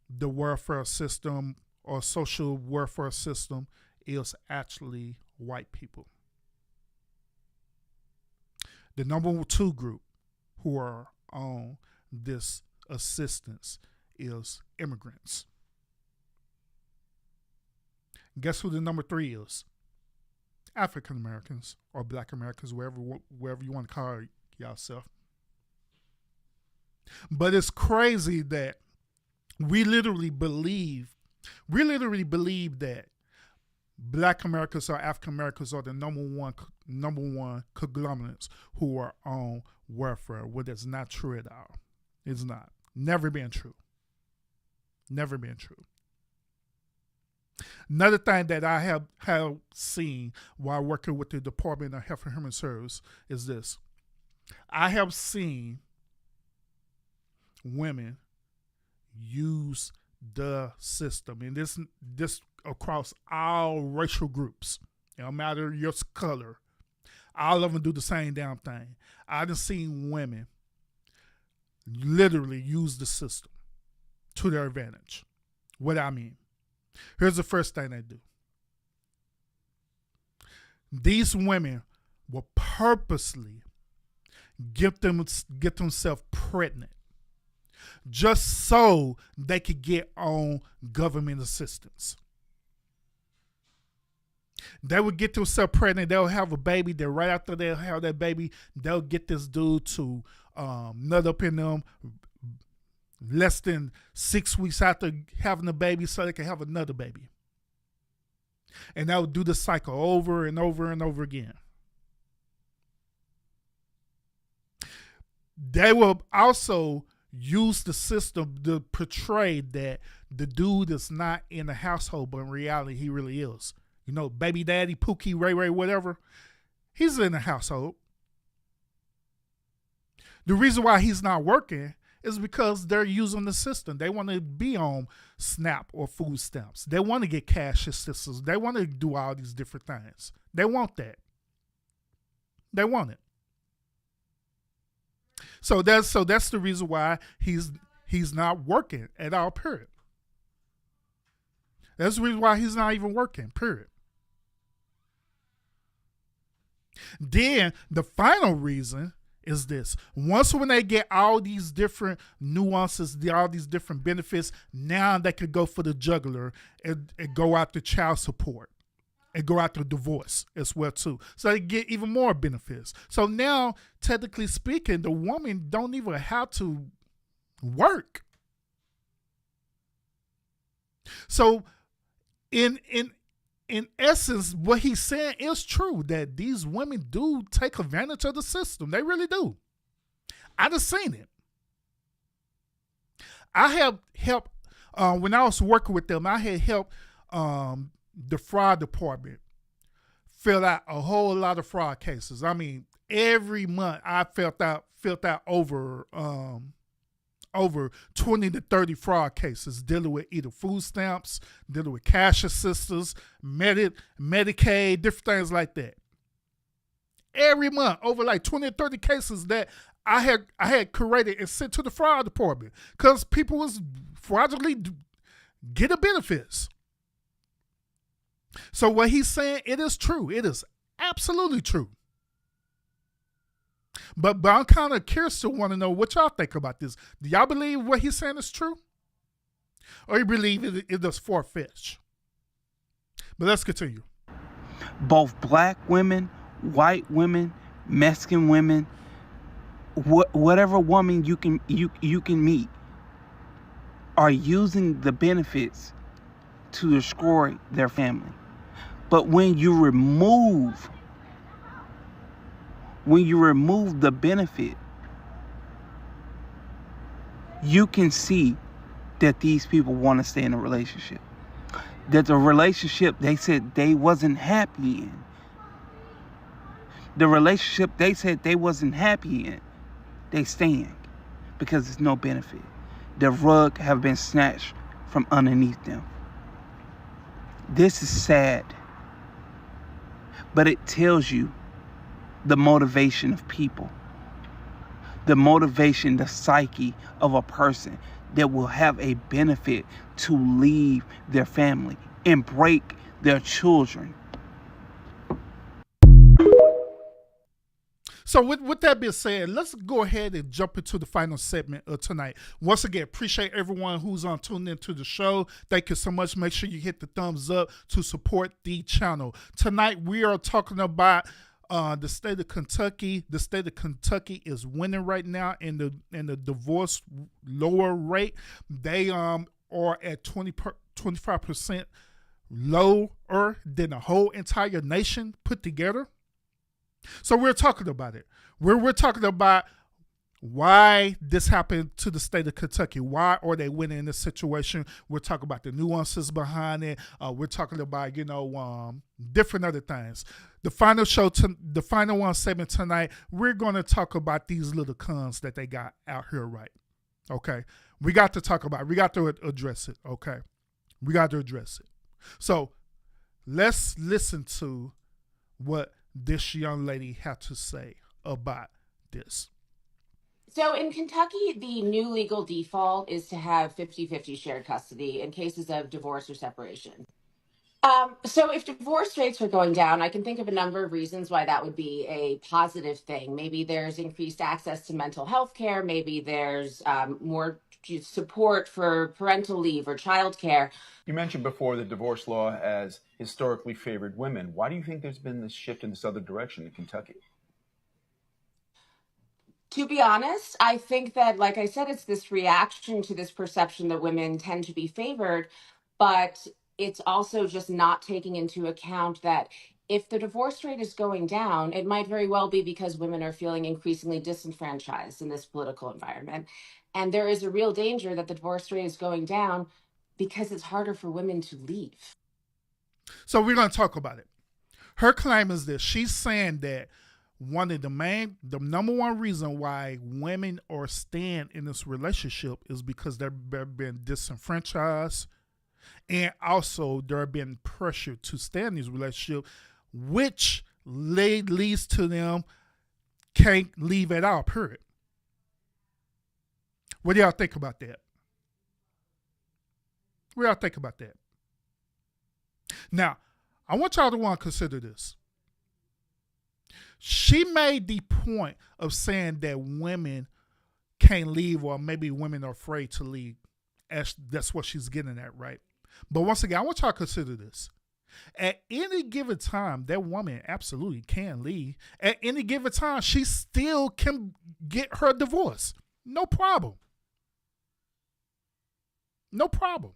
Speaker 5: the welfare system or social welfare system is actually white people. The number two group who are on this assistance is immigrants. Guess who the number three is? African Americans or Black Americans, wherever you want to call yourself. But it's crazy that we literally believe that Black Americans or African Americans are the number one conglomerates who are on welfare, when that's not true at all. It's not. Never been true. Another thing that I have seen while working with the Department of Health and Human Services is this. I have seen women use the system, and this across all racial groups. No matter your color, all of them do the same damn thing. I've seen women literally use the system to their advantage. What I mean, here's the first thing they do. These women will purposely get themselves pregnant just so they could get on government assistance. They would get themselves pregnant. They'll have a baby. Then right after they'll have that baby, they'll get this dude to nut up in them less than 6 weeks after having a baby so they can have another baby. And they'll do the cycle over and over and over again. They will also use the system to portray that the dude is not in the household, but in reality, he really is. You know, baby daddy, Pookie, Ray, whatever, he's in the household. The reason why he's not working is because they're using the system. They want to be on SNAP or food stamps. They want to get cash assistance. They want to do all these different things. They want that. They want it. So that's the reason why he's not working at all, period. That's the reason why he's not even working, period. Then the final reason is this. Once when they get all these different nuances, all these different benefits, now they could go for the jugular and go after child support and go after divorce as well too. So they get even more benefits. So now, technically speaking, the woman don't even have to work. So in essence, what he's saying is true, that these women do take advantage of the system. They really do. I just seen it. I have helped, when I was working with them, I had helped the fraud department fill out a whole lot of fraud cases. I mean, every month I filled out over 20 to 30 fraud cases dealing with either food stamps, dealing with cash assistance, Medicaid, different things like that. Every month, over like 20 to 30 cases that I had created and sent to the fraud department because people was fraudulently getting benefits. So what he's saying, it is true. It is absolutely true. But I'm kind of curious to want to know what y'all think about this. Do y'all believe what he's saying is true? Or you believe it is far-fetched? But let's continue.
Speaker 8: Both black women, white women, Mexican women, whatever woman you can meet are using the benefits to destroy their family. But when you remove the benefit, you can see that these people want to stay in a relationship. That the relationship they said they wasn't happy in. The relationship they said they wasn't happy in, they staying because there's no benefit. The rug have been snatched from underneath them. This is sad, but it tells you the motivation of people, the motivation, the psyche of a person that will have a benefit to leave their family and break their children.
Speaker 5: So with that being said, let's go ahead and jump into the final segment of tonight. Once again, appreciate everyone who's tuned into the show. Thank you so much. Make sure you hit the thumbs up to support the channel. Tonight we are talking about the state of Kentucky. The state of Kentucky is winning right now in the divorce lower rate. They are at 25% lower than the whole entire nation put together. So we're talking about it. We're talking about why this happened to the state of Kentucky. Why are they winning in this situation? We're talking about the nuances behind it. We're talking about, different other things. The final the final one segment tonight, we're going to talk about these little cons that they got out here, right? Okay. We got to talk about it. We got to address it. Okay. We got to address it. So let's listen to what this young lady had to say about this.
Speaker 9: So in Kentucky, the new legal default is to have 50-50 shared custody in cases of divorce or separation. So if divorce rates are going down, I can think of a number of reasons why that would be a positive thing. Maybe there's increased access to mental health care. Maybe there's more support for parental leave or childcare.
Speaker 10: You mentioned before that divorce law has historically favored women. Why do you think there's been this shift in this other direction in Kentucky?
Speaker 9: To be honest, I think that, like I said, it's this reaction to this perception that women tend to be favored, but it's also just not taking into account that if the divorce rate is going down, it might very well be because women are feeling increasingly disenfranchised in this political environment. And there is a real danger that the divorce rate is going down because it's harder for women to leave.
Speaker 5: So we're going to talk about it. Her claim is this. She's saying that the number one reason why women are staying in this relationship is because they've been disenfranchised, and also there have been pressure to stay in these relationships, which leads to them can't leave at all, period. What do y'all think about that? What do y'all think about that? Now, I want y'all to want to consider this. She made the point of saying that women can't leave, or maybe women are afraid to leave. That's what she's getting at, right? But once again, I want y'all to consider this. At any given time, that woman absolutely can leave. At any given time, she still can get her divorce. No problem. No problem.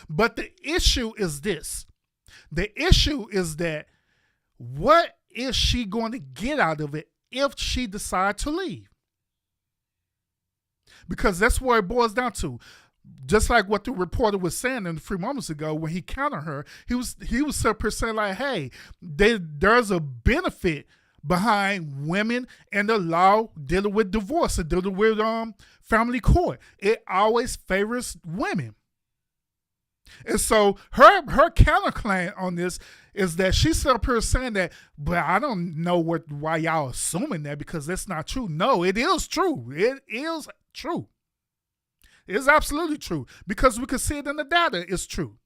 Speaker 5: But the issue is this. The issue is that what is she going to get out of it if she decides to leave? Because that's what it boils down to. Just like what the reporter was saying a few moments ago when he countered her, he was saying like, hey, there's a benefit behind women and the law dealing with divorce and dealing with family court. It always favors women. And so her counterclaim on this is that she's up here saying that, but I don't know why y'all assuming that, because that's not true. No, it is true. It is true. It's absolutely true, because we can see it in the data. It's true.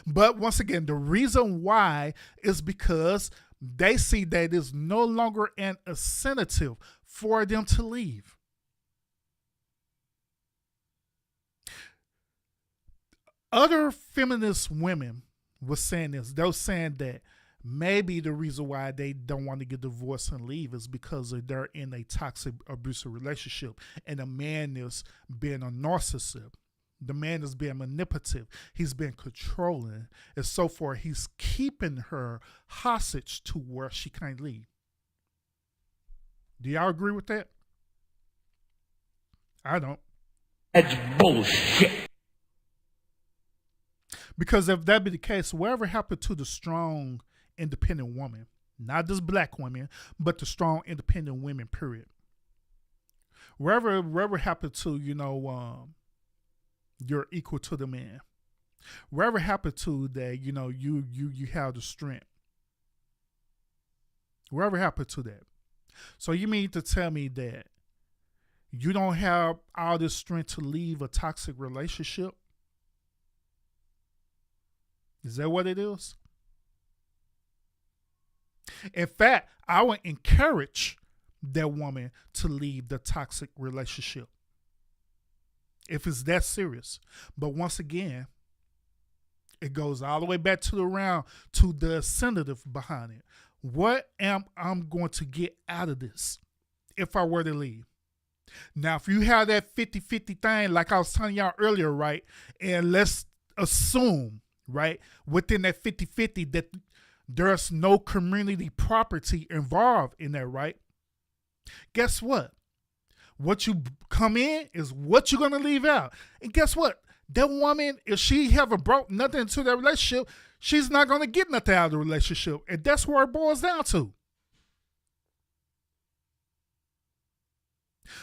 Speaker 5: But once again, the reason why is because they see that it's no longer an incentive for them to leave. Other feminist women were saying this. They were saying that maybe the reason why they don't want to get divorced and leave is because they're in a toxic, abusive relationship, and the man is being a narcissist. The man is being manipulative. He's been controlling, and so forth. He's keeping her hostage to where she can't leave. Do y'all agree with that? I don't.
Speaker 7: That's bullshit.
Speaker 5: Because if that be the case, whatever happened to the strong, independent woman. Not just black women, but the strong, independent women, period. Wherever happened to, you're equal to the man. Wherever happened to that, you have the strength. Wherever happened to that. So you mean to tell me that you don't have all this strength to leave a toxic relationship? Is that what it is? In fact, I would encourage that woman to leave the toxic relationship if it's that serious. But once again, it goes all the way back to the incentive behind it. What am I going to get out of this if I were to leave? Now, if you have that 50-50 thing, like I was telling y'all earlier, right? And let's assume, right, within that 50-50 that there's no community property involved in that, right? Guess what? What you come in is what you're going to leave out. And guess what? That woman, if she haven't brought nothing into that relationship, she's not going to get nothing out of the relationship. And that's where it boils down to.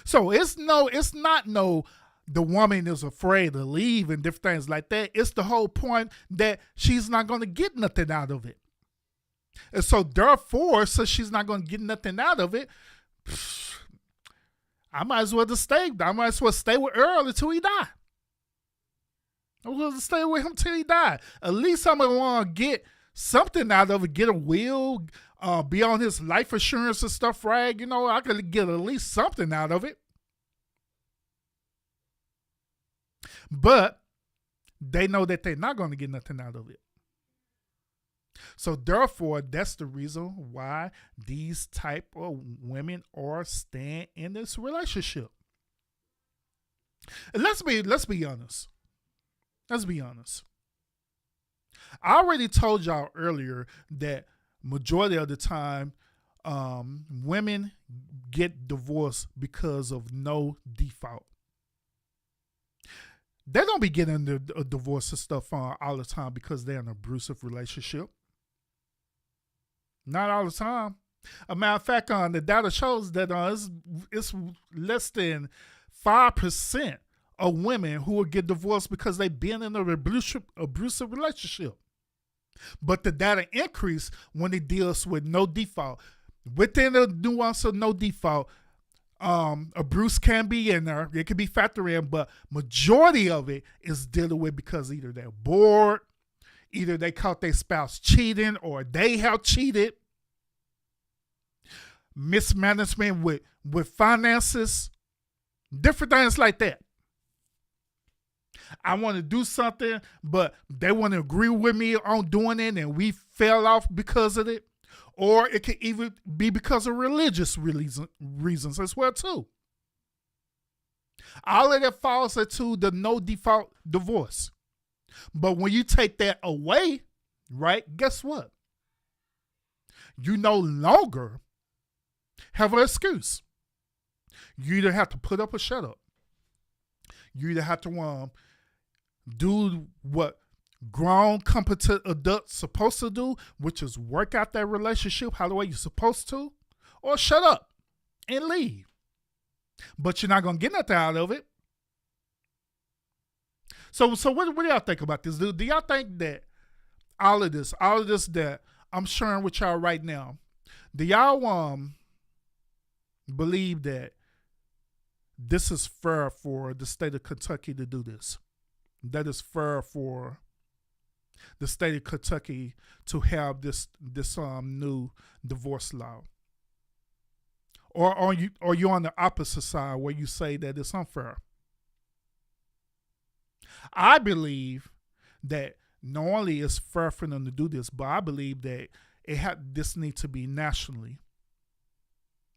Speaker 5: So it's not the woman is afraid to leave and different things like that. It's the whole point that she's not going to get nothing out of it. And so therefore, since she's not going to get nothing out of it, I might as well just stay. I might as well stay with Earl until he die. I was going to stay with him till he died. At least I'm going to want to get something out of it, get a will, be on his life insurance and stuff, right? I could get at least something out of it. But they know that they're not going to get nothing out of it. So therefore, that's the reason why these type of women are staying in this relationship. And let's be honest. Let's be honest. I already told y'all earlier that majority of the time, women get divorced because of no default. They don't be getting a divorce and stuff all the time because they're in an abusive relationship. Not all the time. A matter of fact, the data shows that it's less than 5% of women who will get divorced because they've been in an abusive relationship. But the data increase when it deals with no default. Within the nuance of no default, abuse can be in there. It can be factored in, but majority of it is dealing with because either they're bored, either they caught their spouse cheating or they have cheated. Mismanagement with finances, different things like that. I want to do something, but they want to agree with me on doing it and we fell off because of it. Or it could even be because of religious reasons as well too. All of that falls into the no default divorce. But when you take that away, right, guess what? You no longer have an excuse. You either have to put up or shut up. You either have to do what grown, competent adults supposed to do, which is work out that relationship how the way you're supposed to, or shut up and leave. But you're not going to get nothing out of it. So what do y'all think about this? Do y'all think that all of this that I'm sharing with y'all right now, do y'all believe that this is fair for the state of Kentucky to do this? That is fair for the state of Kentucky to have this new divorce law? Or are you on the opposite side where you say that it's unfair? I believe that not only is fair for them to do this, but I believe that this needs to be nationally.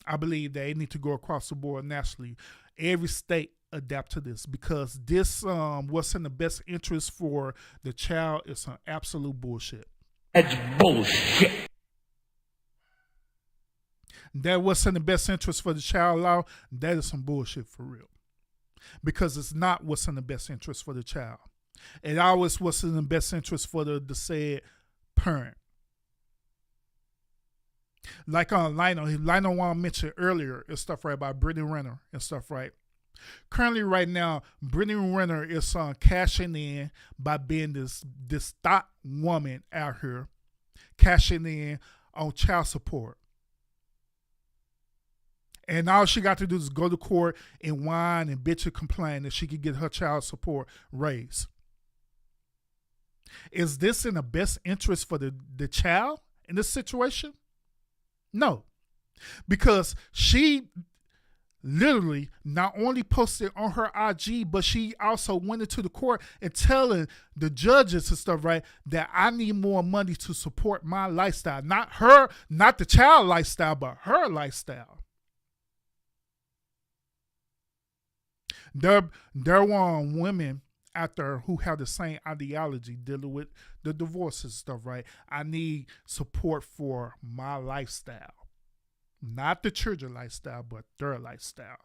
Speaker 5: I believe that it needs to go across the board nationally. Every state adapt to this because this what's in the best interest for the child is some absolute bullshit.
Speaker 7: That's bullshit.
Speaker 5: That what's in the best interest for the child law, that is some bullshit for real. Because it's not what's in the best interest for the child. It always what's in the best interest for the said parent. Like Lionel Wong mentioned earlier and stuff, right, about Brittany Renner and stuff, right? Currently, right now, Brittany Renner is cashing in by being this thought woman out here, cashing in on child support. And all she got to do is go to court and whine and bitch and complain that she could get her child support raised. Is this in the best interest for the child in this situation? No. Because she literally not only posted on her IG, but she also went into the court and telling the judges and stuff, right, that I need more money to support my lifestyle. Not the child lifestyle, but her lifestyle. There were women out there who have the same ideology dealing with the divorce and stuff, right? I need support for my lifestyle. Not the children lifestyle, but their lifestyle.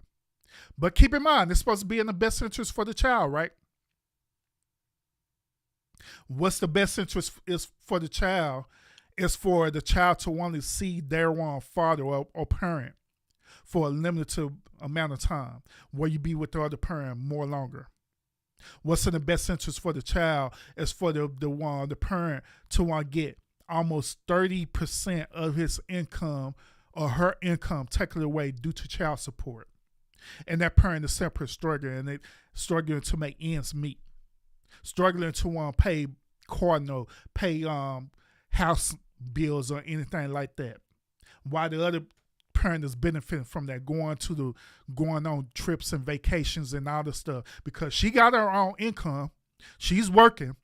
Speaker 5: But keep in mind, it's supposed to be in the best interest for the child, right? What's the best interest is for the child? Is for the child to want to see their father or parent for a limited amount of time, where you be with the other parent more longer. What's in the best interest for the child is for the parent to want to get almost 30% of his income or her income taken away due to child support. And that parent is separate struggling, and they struggling to make ends meet. Struggling to pay car note, pay house bills or anything like that. While the other parent is benefiting from that, going on trips and vacations and all this stuff, because she got her own income, she's working,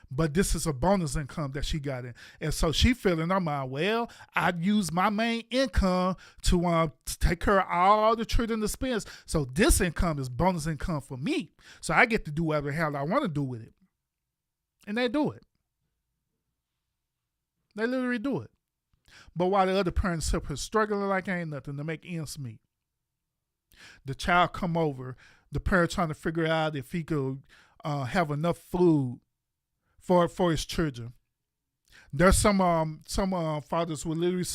Speaker 5: but this is a bonus income that she got in, and so she feeling in her mind, well, I'd use my main income to take care of all the children expense, so this income is bonus income for me, so I get to do whatever the hell I want to do with it, and they do it. They literally do it. But while the other parents are struggling like ain't nothing to make ends meet, the child come over, the parent trying to figure out if he could have enough food for his children. There's some fathers will literally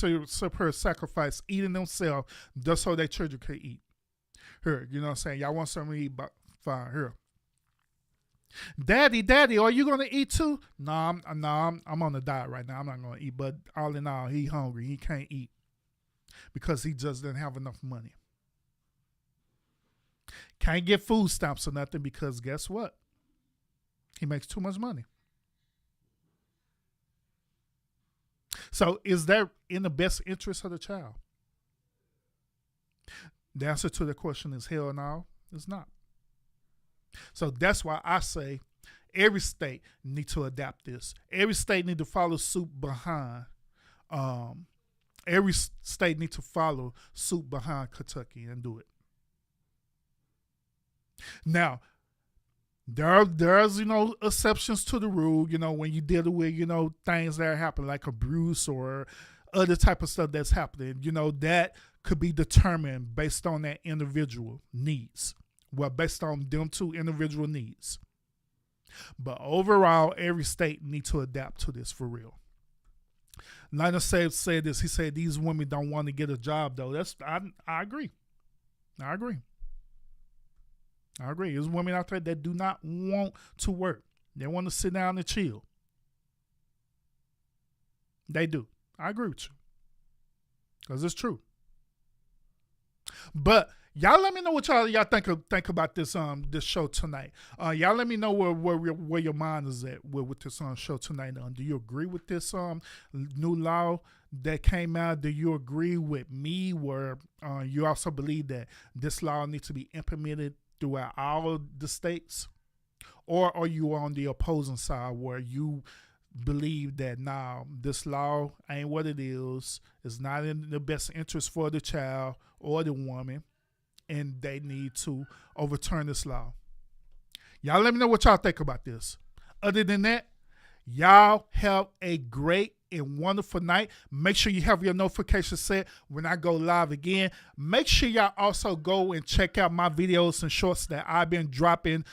Speaker 5: sacrifice eating themselves just so their children can eat. Here, you know what I'm saying? Y'all want something to eat? Fine, here. Daddy, are you gonna eat too? No, I'm on a diet right now. I'm not gonna eat. But all in all, he hungry. He can't eat because he just didn't have enough money. Can't get food stamps or nothing because guess what? He makes too much money. So is that in the best interest of the child? The answer to the question is hell no, it's not. So that's why I say every state need to adapt this. Every state need to follow suit behind. Every state need to follow suit behind Kentucky and do it. Now, there's exceptions to the rule. When you deal with things that happen like abuse or other type of stuff that's happening. That could be determined based on that individual needs. Well, based on them two individual needs. But overall, every state needs to adapt to this for real. Lionel said this. He said these women don't want to get a job, though. I agree. I agree. There's women out there that do not want to work. They want to sit down and chill. They do. I agree with you. Because it's true. But y'all let me know what y'all think about this show tonight. Y'all let me know where your mind is at with this show tonight. Do you agree with this new law that came out? Do you agree with me where you also believe that this law needs to be implemented throughout all of the states? Or are you on the opposing side where you believe that this law ain't what it is, it's not in the best interest for the child or the woman, and they need to overturn this law? Y'all let me know what y'all think about this. Other than that, y'all have a great and wonderful night. Make sure you have your notifications set when I go live again. Make sure y'all also go and check out my videos and shorts that I've been dropping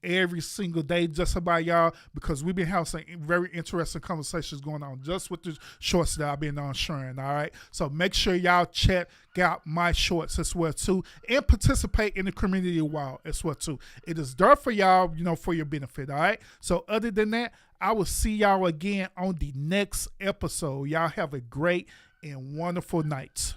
Speaker 5: every single day just about y'all, because we've been having some very interesting conversations going on just with the shorts that I've been on sharing. All right, so make sure y'all check out my shorts as well too, and participate in the community wall as well too. It is there for y'all, for your benefit. All right, so other than that, I will see y'all again on the next episode. Y'all have a great and wonderful night.